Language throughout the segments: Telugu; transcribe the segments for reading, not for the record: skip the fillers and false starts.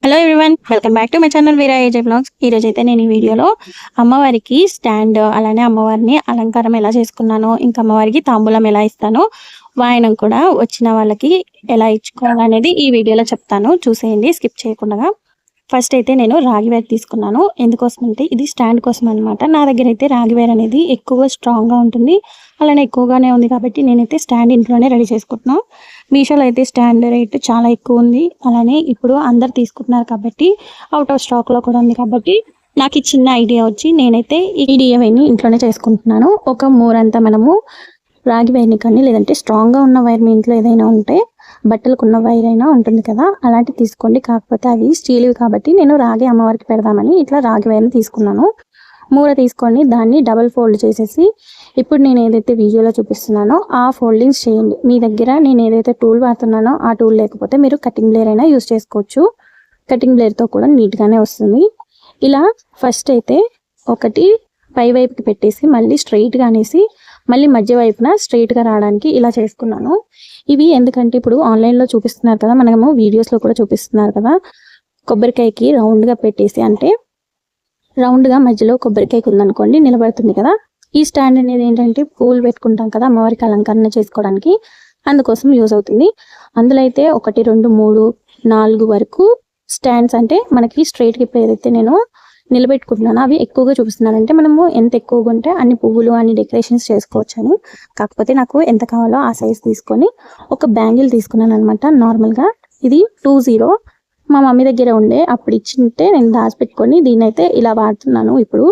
Hello everyone, welcome back to my channel Veera AJ blogs. ఈరోజు అయితే నేను ఈ వీడియోలో అమ్మవారికి స్టాండ్, అలానే అమ్మవారిని అలంకారం ఎలా చేసుకున్నానో, ఇంకా అమ్మవారికి తాంబూలం ఎలా ఇస్తానో, వాయనం కూడా వచ్చిన వాళ్ళకి ఎలా ఇచ్చుకోవాలనేది ఈ వీడియోలో చెప్తాను. చూసేయండి స్కిప్ చేయకుండా. ఫస్ట్ అయితే నేను రాగివేర్ తీసుకున్నాను. ఎందుకోసం అంటే ఇది స్టాండ్ కోసం అనమాట. నా దగ్గర అయితే రాగివేర్ అనేది ఎక్కువ స్ట్రాంగ్గా ఉంటుంది, అలానే ఎక్కువగానే ఉంది కాబట్టి నేనైతే స్టాండ్ ఇంట్లోనే రెడీ చేసుకుంటున్నాను. మీషోలో అయితే స్టాండ్ రేట్ చాలా ఎక్కువ ఉంది, అలానే ఇప్పుడు అందరు తీసుకుంటున్నారు కాబట్టి అవుట్ ఆఫ్ స్టాక్లో కూడా ఉంది కాబట్టి నాకు ఈ చిన్న ఐడియా వచ్చి నేనైతే ఈ డిఐవైని ఇంట్లోనే చేసుకుంటున్నాను. ఒక మూరంతా మనము రాగి వైర్ని కానీ, లేదంటే స్ట్రాంగ్గా ఉన్న వైర్ మీ ఇంట్లో ఏదైనా ఉంటే, బట్టలకున్న వైర్ అయినా ఉంటుంది కదా, అలాంటివి తీసుకోండి. కాకపోతే అవి స్టీల్వి కాబట్టి నేను రాగి అమ్మవారికి పెడదామని ఇట్లా రాగి వైర్ని తీసుకున్నాను. మూర తీసుకొని దాన్ని డబల్ ఫోల్డ్ చేసేసి ఇప్పుడు నేను ఏదైతే వీడియోలో చూపిస్తున్నానో ఆ ఫోల్డింగ్స్ చేయండి. మీ దగ్గర నేను ఏదైతే టూల్ వాడుతున్నానో ఆ టూల్ లేకపోతే మీరు కటింగ్ బ్లేర్ అయినా యూజ్ చేసుకోవచ్చు. కటింగ్ బ్లేర్తో కూడా నీట్గానే వస్తుంది. ఇలా ఫస్ట్ అయితే ఒకటి పై వైపుకి పెట్టేసి మళ్ళీ స్ట్రైట్గా అనేసి మళ్ళీ మధ్య వైపున స్ట్రైట్గా రావడానికి ఇలా చేసుకున్నాను. ఇవి ఎందుకంటే ఇప్పుడు ఆన్లైన్లో చూపిస్తున్నారు కదా, మనము వీడియోస్లో కూడా చూపిస్తున్నారు కదా, కొబ్బరికాయకి రౌండ్గా పెట్టేసి, అంటే రౌండ్గా మధ్యలో కొబ్బరికాయకి ఉందనుకోండి నిలబడుతుంది కదా. ఈ స్టాండ్ అనేది ఏంటంటే పూలు పెట్టుకుంటాం కదా అమ్మవారికి అలంకరణ చేసుకోవడానికి, అందుకోసం యూజ్ అవుతుంది. అందులో అయితే 1, 2, 3, 4 వరకు స్టాండ్స్, అంటే మనకి స్ట్రైట్గా ఇప్పుడు ఏదైతే నేను నిలబెట్టుకుంటున్నాను అవి ఎక్కువగా చూపిస్తున్నానంటే మనము ఎంత ఎక్కువగా ఉంటే అన్ని పువ్వులు అన్ని డెకరేషన్స్ చేసుకోవచ్చు అని. కాకపోతే నాకు ఎంత కావాలో ఆ సైజ్ తీసుకొని ఒక బ్యాంగిల్ తీసుకున్నాను అనమాట. నార్మల్గా ఇది 20 మా మమ్మీ దగ్గర ఉండే, అప్పుడు ఇచ్చింటే నేను దాచిపెట్టుకొని దీన్ని అయితే ఇలా వాడుతున్నాను. ఇప్పుడు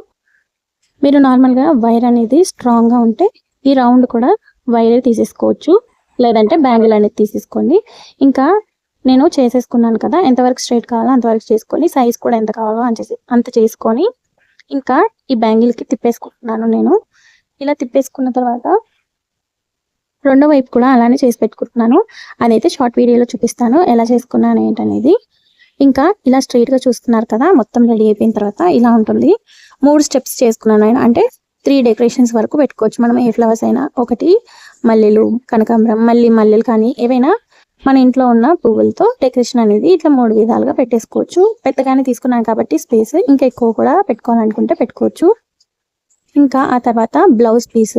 మీరు నార్మల్గా వైర్ అనేది స్ట్రాంగ్గా ఉంటే ఈ రౌండ్ కూడా వైర్ తీసేసుకోవచ్చు, లేదంటే బ్యాంగిల్ అనేది తీసేసుకోండి. ఇంకా నేను చేసేసుకున్నాను కదా, ఎంతవరకు స్ట్రైట్ కావాలో అంతవరకు చేసుకొని సైజ్ కూడా ఎంత కావాలో అంత చేసుకొని ఇంకా ఈ బ్యాంగిల్కి తిప్పేసుకుంటున్నాను. నేను ఇలా తిప్పేసుకున్న తర్వాత రెండో వైపు కూడా అలానే చేసి పెట్టుకుంటున్నాను. అదైతే షార్ట్ వీడియోలో చూపిస్తాను ఎలా చేసుకున్నాను ఏంటనేది. ఇంకా ఇలా స్ట్రైట్గా చూస్తున్నారు కదా, మొత్తం రెడీ అయిపోయిన తర్వాత ఇలా ఉంటుంది. 3 స్టెప్స్ చేసుకున్నాను. అంటే 3 డెకరేషన్స్ వరకు పెట్టుకోవచ్చు మనం. ఏ ఫ్లవర్స్ అయినా, ఒకటి మల్లెలు, కనకాంబరం, మల్లెలు కానీ ఏవైనా మన ఇంట్లో ఉన్న పువ్వులతో డెకరేషన్ అనేది ఇట్లా 3 విధాలుగా పెట్టేసుకోవచ్చు. పెద్దగానే తీసుకున్నాను కాబట్టి స్పేస్, ఇంకా ఎక్కువ కూడా పెట్టుకోవాలనుకుంటే పెట్టుకోవచ్చు. ఇంకా ఆ తర్వాత బ్లౌజ్ పీస్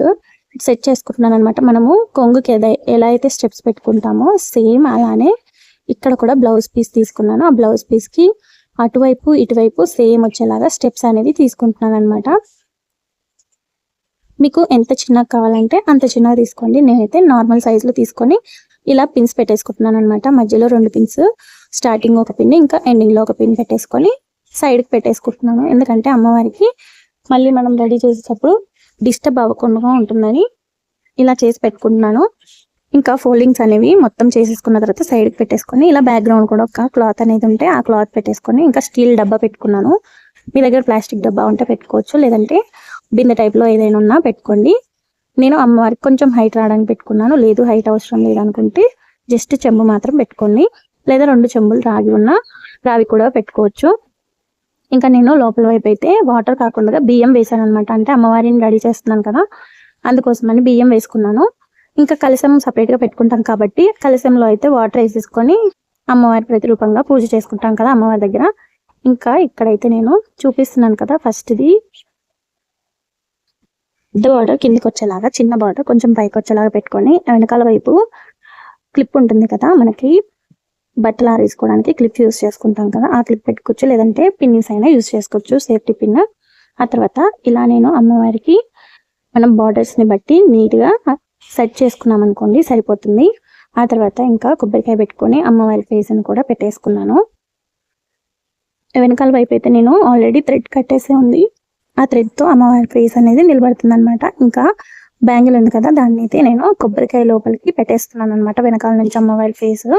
సెట్ చేసుకుంటున్నాను అనమాట. మనము కొంగుకి ఎలా అయితే స్టెప్స్ పెట్టుకుంటామో సేమ్ అలానే ఇక్కడ కూడా బ్లౌజ్ పీస్ తీసుకున్నాను. ఆ బ్లౌజ్ పీస్కి అటువైపు ఇటువైపు సేమ్ వచ్చేలాగా స్టెప్స్ అనేది తీసుకుంటున్నాను అనమాట. మీకు ఎంత చిన్నగా కావాలంటే అంత చిన్నగా తీసుకోండి. నేనైతే నార్మల్ సైజులో తీసుకొని ఇలా పిన్స్ పెట్టేసుకుంటున్నాను అనమాట. మధ్యలో 2 పిన్స్, స్టార్టింగ్ ఒక పిన్, ఇంకా ఎండింగ్లో ఒక పిన్ పెట్టేసుకొని సైడ్కి పెట్టేసుకుంటున్నాను. ఎందుకంటే అమ్మవారికి మళ్ళీ మనం రెడీ చేసేటప్పుడు డిస్టర్బ్ అవ్వకుండా ఉంటుందని ఇలా చేసి పెట్టుకుంటున్నాను. ఇంకా ఫోల్డింగ్స్ అనేవి మొత్తం చేసేసుకున్న తర్వాత సైడ్కి పెట్టేసుకొని ఇలా బ్యాక్గ్రౌండ్ కూడా ఒక క్లాత్ అనేది ఉంటే ఆ క్లాత్ పెట్టేసుకొని ఇంకా స్టీల్ డబ్బా పెట్టుకున్నాను. మీ దగ్గర ప్లాస్టిక్ డబ్బా ఉంటే పెట్టుకోవచ్చు, లేదంటే బిందె టైప్లో ఏదైనా ఉన్నా పెట్టుకోండి. నేను అమ్మవారికి కొంచెం హైట్ రావడానికి పెట్టుకున్నాను. లేదు హైట్ అవసరం లేదనుకుంటే జస్ట్ చెంబు మాత్రం పెట్టుకోండి, లేదా 2 చెంబులు రావి కూడా పెట్టుకోవచ్చు. ఇంకా నేను లోపల వైపు అయితే వాటర్ కాకుండా బియ్యం వేసాను అనమాట. అంటే అమ్మవారిని రెడీ చేస్తున్నాను కదా, అందుకోసమని బియ్యం వేసుకున్నాను. ఇంకా కలశం సపరేట్గా పెట్టుకుంటాం కాబట్టి కలశంలో అయితే వాటర్ వేసేసుకొని అమ్మవారి ప్రతిరూపంగా పూజ చేసుకుంటాం కదా అమ్మవారి దగ్గర. ఇంకా ఇక్కడైతే నేను చూపిస్తున్నాను కదా, ఫస్ట్ది పెద్ద బార్డర్ కిందికి వచ్చేలాగా, చిన్న బార్డర్ కొంచెం పైకి వచ్చేలాగా పెట్టుకొని వెనకాల వైపు క్లిప్ ఉంటుంది కదా, మనకి బట్టలు ఆరేసుకోవడానికి క్లిప్ యూస్ చేసుకుంటాం కదా, ఆ క్లిప్ పెట్టుకోవచ్చు, లేదంటే పిన్నిస్ అయినా యూస్ చేసుకోవచ్చు, సేఫ్టీ పిన్. ఆ తర్వాత ఇలా నేను అమ్మవారికి మనం బార్డర్స్ని బట్టి నీట్గా సెట్ చేసుకున్నాం అనుకోండి సరిపోతుంది. ఆ తర్వాత ఇంకా కొబ్బరికాయ పెట్టుకొని అమ్మవారి ఫేస్ని కూడా పెట్టేసుకున్నాను. వెనకాల వైపు అయితే నేను ఆల్రెడీ థ్రెడ్ కట్టేసే ఉంది. ఆ థ్రెడ్తో అమ్మవారి ఫేస్ అనేది నిలబడుతుంది అనమాట. ఇంకా బ్యాంగిల్ ఉంది కదా, దాన్ని అయితే నేను కొబ్బరికాయ లోపలికి పెట్టేస్తున్నాను అనమాట, వెనకాల నుంచి అమ్మవారి ఫేస్.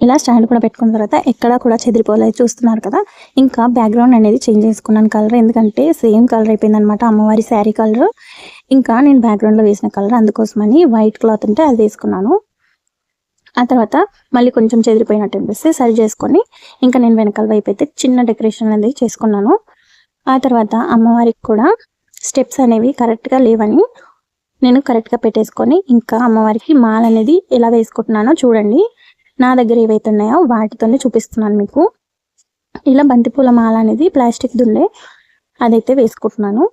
ఇలా స్టాండ్ కూడా పెట్టుకున్న తర్వాత ఎక్కడా కూడా చెదిరిపోలేదు, చూస్తున్నారు కదా. ఇంకా బ్యాక్గ్రౌండ్ అనేది చేంజ్ చేసుకున్నాను కలర్, ఎందుకంటే సేమ్ కలర్ అయిపోయింది అనమాట అమ్మవారి శారీ కలర్. ఇంకా నేను బ్యాక్గ్రౌండ్లో వేసిన కలర్, అందుకోసమని వైట్ క్లాత్ ఉంటే అది వేసుకున్నాను. ఆ తర్వాత మళ్ళీ కొంచెం చెదిరిపోయినట్టు అనిపిస్తే సరి చేసుకొని ఇంకా నేను వెనకాల వైపు అయితే చిన్న డెకరేషన్ అనేది చేసుకున్నాను. ఆ తర్వాత అమ్మవారికి కూడా స్టెప్స్ అనేవి కరెక్ట్గా లేవని నేను కరెక్ట్గా పెట్టేసుకొని ఇంకా అమ్మవారికి మాల అనేది ఎలా వేసుకుంటున్నానో చూడండి. నా దగ్గర ఏవైతే ఉన్నాయో వాటితోనే చూపిస్తున్నాను మీకు. ఇలా బంతిపూల మాల అనేది ప్లాస్టిక్ దుండే అదైతే వేసుకుంటున్నాను.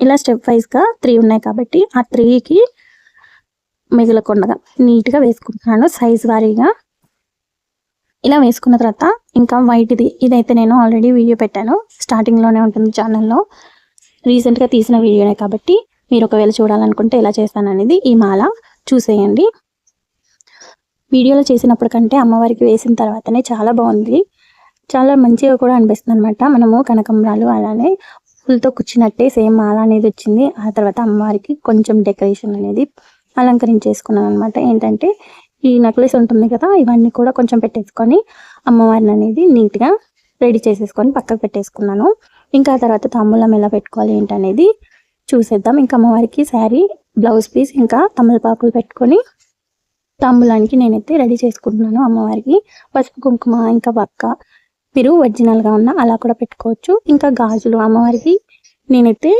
ఇలా స్టెప్ వైజ్గా 3 ఉన్నాయి కాబట్టి ఆ 3కి మిగలకుండా నీట్గా వేసుకుంటున్నాను సైజ్ వారీగా. ఇలా వేసుకున్న తర్వాత ఇంకా వైట్ది ఇదైతే నేను ఆల్రెడీ వీడియో పెట్టాను, స్టార్టింగ్లోనే ఉంటుంది ఛానల్లో, రీసెంట్గా తీసిన వీడియోనే కాబట్టి మీరు ఒకవేళ చూడాలనుకుంటే ఎలా చేస్తాననేది ఈ మాల చూసేయండి. వీడియోలో చేసినప్పుడు కంటే అమ్మవారికి వేసిన తర్వాతనే చాలా బాగుంది, చాలా మంచిగా కూడా అనిపిస్తుంది అనమాట. మనము కనకంబరాలు అలానే పూలతో కూర్చున్నట్టే సేమ్ మాల అనేది వచ్చింది. ఆ తర్వాత అమ్మవారికి కొంచెం డెకరేషన్ అనేది అలంకరించేసుకున్నాను అనమాట. ఏంటంటే ఈ నెక్లెస్ ఉంటుంది కదా, ఇవన్నీ కూడా కొంచెం పెట్టేసుకొని అమ్మవారిని అనేది నీట్గా రెడీ చేసేసుకొని పక్కకు పెట్టేసుకున్నాను. ఇంకా ఆ తర్వాత తాంబూలం ఎలా పెట్టుకోవాలి ఏంటనేది చూసేద్దాం. ఇంకా అమ్మవారికి శారీ, బ్లౌజ్ పీస్, ఇంకా తమలపాకులు పెట్టుకొని తాంబూలానికి నేనైతే రెడీ చేసుకుంటున్నాను. అమ్మవారికి పసుపు కుంకుమ ఇంకా వక్క, మీరు ఒరిజినల్గా ఉన్న అలా కూడా పెట్టుకోవచ్చు. ఇంకా గాజులు అమ్మవారికి నేనైతే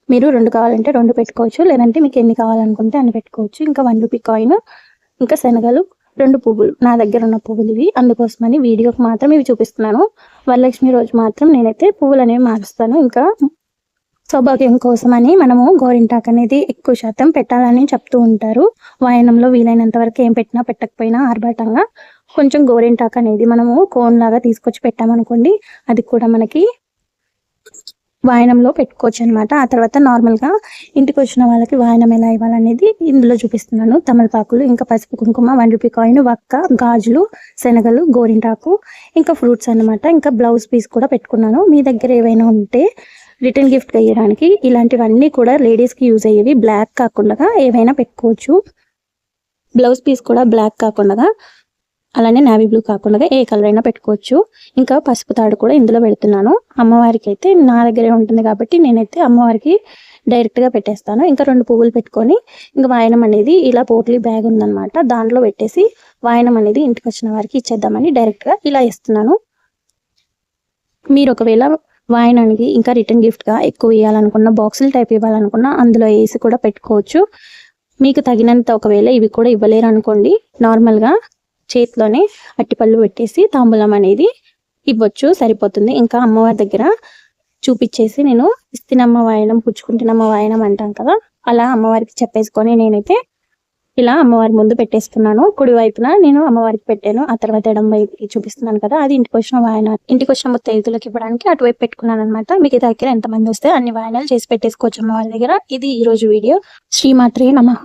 మీరు 2 కావాలంటే 2 పెట్టుకోవచ్చు, లేదంటే మీకు ఎన్ని కావాలనుకుంటే అన్ని పెట్టుకోవచ్చు. ఇంకా 1 రూపీ కాయిన్, ఇంకా శనగలు, 2 పువ్వులు, నా దగ్గర ఉన్న పువ్వులు ఇవి, అందుకోసమని వీడియోకి మాత్రం ఇవి చూపిస్తున్నాను. వరలక్ష్మి రోజు మాత్రం నేనైతే పువ్వులు అనేవి మారుస్తాను. ఇంకా సౌభాగ్యం కోసమని మనము గోరింటాకు అనేది ఎక్కువ శాతం పెట్టాలని చెప్తూ ఉంటారు. వాయనంలో వీలైనంత వరకు ఏం పెట్టినా పెట్టకపోయినా ఆర్భాటంగా కొంచెం గోరింటాకు అనేది మనము కోన్ లాగా తీసుకొచ్చి పెట్టామనుకోండి, అది కూడా మనకి వాయనంలో పెట్టుకోవచ్చు అనమాట. ఆ తర్వాత నార్మల్గా ఇంటికి వచ్చిన వాళ్ళకి వాయనం ఎలా ఇవ్వాలనేది ఇందులో చూపిస్తున్నాను. తమలపాకులు, ఇంకా పసుపు కుంకుమ, 1 రూపీ కాయిన్, వక్క, గాజులు, శనగలు, గోరింటాకు, ఇంకా ఫ్రూట్స్ అనమాట. ఇంకా బ్లౌజ్ పీస్ కూడా పెట్టుకున్నాను. మీ దగ్గర ఏవైనా ఉంటే రిటర్న్ గిఫ్ట్గా ఇవ్వడానికి ఇలాంటివన్నీ కూడా లేడీస్కి యూజ్ అయ్యేవి, బ్లాక్ కాకుండా ఏవైనా పెట్టుకోవచ్చు. బ్లౌజ్ పీస్ కూడా బ్లాక్ కాకుండా అలానే నావీ బ్లూ కాకుండా ఏ కలర్ అయినా పెట్టుకోవచ్చు. ఇంకా పసుపు తాడు కూడా ఇందులో పెడుతున్నాను. అమ్మవారికి అయితే నా దగ్గరే ఉంటుంది కాబట్టి నేనైతే అమ్మవారికి డైరెక్ట్గా పెట్టేస్తాను. ఇంకా 2 పువ్వులు పెట్టుకొని ఇంకా వాయనం అనేది ఇలా పోట్లీ బ్యాగ్ ఉందన్నమాట, దాంట్లో పెట్టేసి వాయనం అనేది ఇంటికి వచ్చిన వారికి ఇచ్చేద్దామని డైరెక్ట్గా ఇలా ఇస్తున్నాను. మీరు ఒకవేళ వాయనానికి ఇంకా రిటర్న్ గిఫ్ట్గా ఎక్కువ ఇవ్వాలనుకున్న, బాక్సులు టైప్ ఇవ్వాలనుకున్న అందులో వేసి కూడా పెట్టుకోవచ్చు. మీకు తగినంత ఒకవేళ ఇవి కూడా ఇవ్వలేరు అనుకోండి, నార్మల్గా చేతిలోనే అట్టిపళ్ళు పెట్టేసి తాంబూలం అనేది ఇవ్వచ్చు, సరిపోతుంది. ఇంకా అమ్మవారి దగ్గర చూపించేసి నేను ఇస్తినమ్మ వాయనం, పుచ్చుకుంటున్నమ్మ వాయనం అంటాం కదా, అలా అమ్మవారికి చెప్పేసుకొని నేనైతే ఇలా అమ్మవారి ముందు పెట్టేస్తున్నాను. కుడి వైపున నేను అమ్మవారికి పెట్టాను, ఆ తర్వాత ఎడం వైపుకి చూపిస్తున్నాను కదా, అది ఇంటికి వచ్చిన వాయన, ఇంటికి వచ్చిన ముత్తైదులకు ఇవ్వడానికి అటువైపు పెట్టుకున్నాను అనమాట. మీకు దగ్గర ఎంతమంది వస్తే అన్ని వాయనాలు చేసి పెట్టేసుకోవచ్చు అమ్మవారి దగ్గర. ఇది ఈ రోజు వీడియో. శ్రీమాత్రే నమః.